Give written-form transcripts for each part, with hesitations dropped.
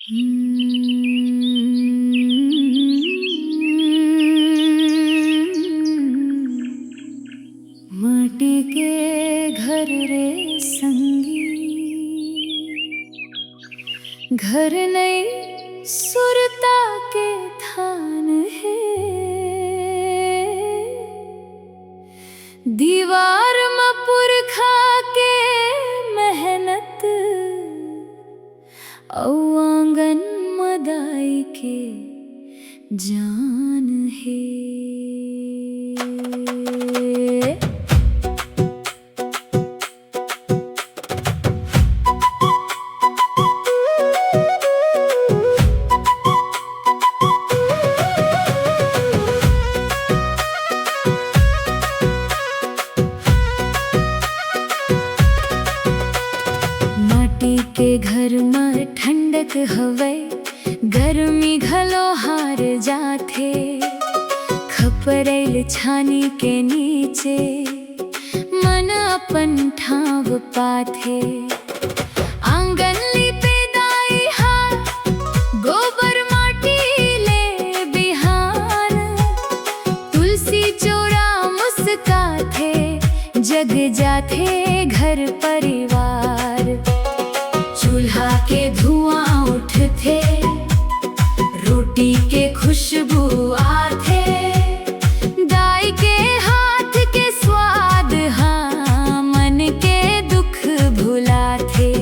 माटी के घर रे संगी, घर नहीं सुरता के थान है। दीवार में पुरखा के मेहनत, आंगन मदाई के जान है। माटी के घर में ठंडक हवे, गर्मी घलो हार जाथे। खपरेल छानी के नीचे मन अपन ठाव पाथे। आंगन लिपे दाई हार, गोबर माटी ले बिहान। तुलसी चौरा मुस्काथे, जग जाथे घर परिवार। चूल्हा के धुआं उठथे, रोटी के खुशबू आथे। दाई के हाथ के स्वाद, हाँ मन के दुख भुलाथे।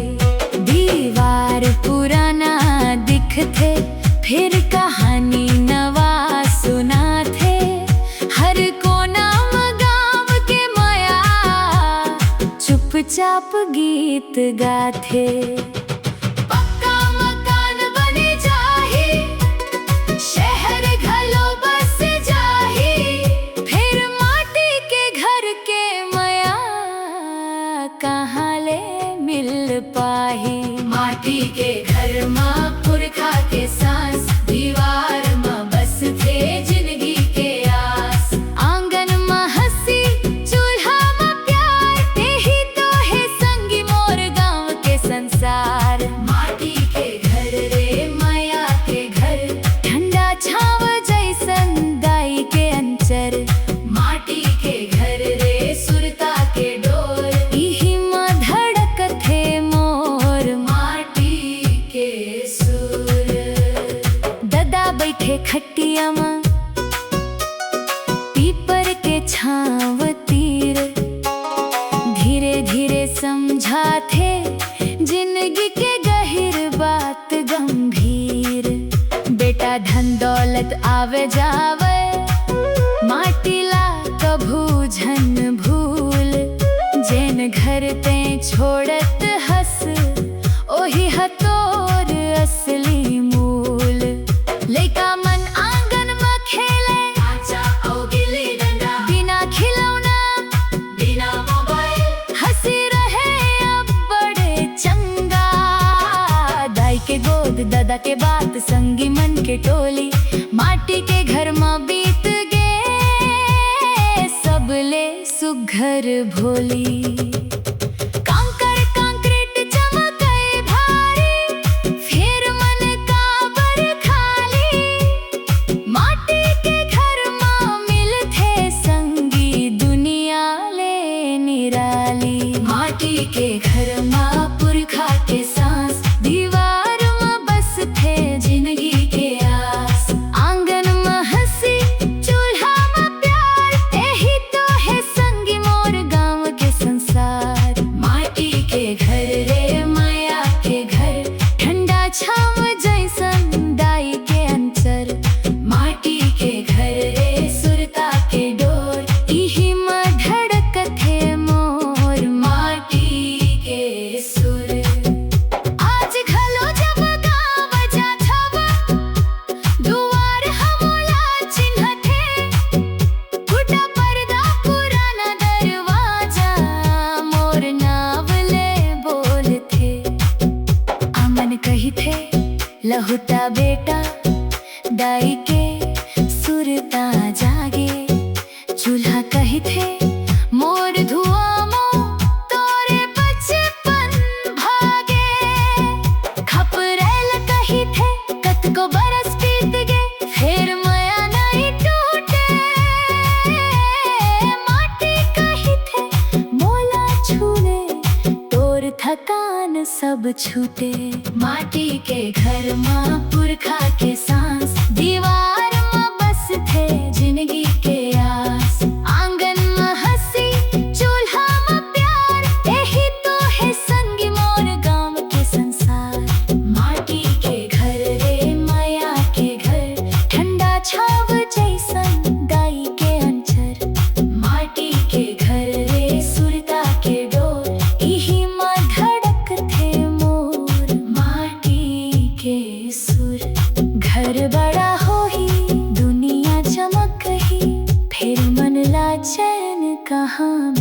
दीवार पुराना दिखथे, फिर कहानी नवा सुनाथे। हर कोना गाँव के माया चुपचाप गीत गाथे। पक्का मकान बने जाही, शहर घलो बस जाही। फिर माटी के घर के माया कहाँ ले मिल पाही। माटी के घर में पुरखा के सांस, दीवार में बस थे जिंदगी के आस। आंगन में हंसी, चूल्हा में प्यार, यही तो है संगी मोर गाँव के संसार। माटी के घर रे माया के घर, ठंडा छाव जैसन दाई के अंचर। माटी के घर रे सुरता के डोर, इही में धड़कथे मोर माटी के सुर। ददा बैठे खटिया में, पीपर के छाव तीर। धीरे धीरे समझाथे जिंदगी के गहिर बात गंभीर। बेटा धन दौलत आवे जावे, माटी ला कभू झन भूल। जेन घर ते छोड़त हस, ओही हतोर असली मूल। लइका मन आंगन में खेले, बिना खिलौना बिना मोबाइल। हंसी रहे अब बड़े चंगा, दाई के गोद दादा के बात, संगी मन के टोली। माटी के घर में बीत गे सबले सुघर भोली। कांकर कांक्रीट चमके भारी, फिर मन काबर खाली। माटी के घर में मिलथे संगी, दुनिया ले निराली। माटी के घर में पुरखा के सांस, दीवार में बस थे जिंदगी के आस। आंगन में हंसी, चूल्हा में प्यार, यही तो है संगी मोर गाँव के संसार। माटी के घर रे माया के घर, ठंडा छाव जैसन दाई के अंचर। माटी के घर रे सुरता के डोर, इही में धड़कथे मोर माटी के सुर। आज घलो जब गाँव जात हवा, दुआर हमोला चिन्हथे। फूटा पर्दा पुराना दरवाजा, मोर नाव ले बोलथे। अमन कही थे लहुता बेटा, दाई के सुरता जागे। चूल्हा कही थे मोर धुआं मो, तोरे बचपन भागे। खपरेल कही थे छूटे। माटी के घर माँ पुरखा के सांस, दीवार माँ बस थे जिंदगी के आस। आंगन में हंसी चूल्हा में प्यार, यही तो है संगी मोर गांव के संसार। माटी के घर रे माया के घर, ठंडा छाव जैसन दाई के अंचर। माटी के घर रे सुरता के डोर, यही माँ धड़क थे मोर माटी के सुर। घर बड़ा हो ही दुनिया चमक ही, फिर मन ला चैन कहाँ।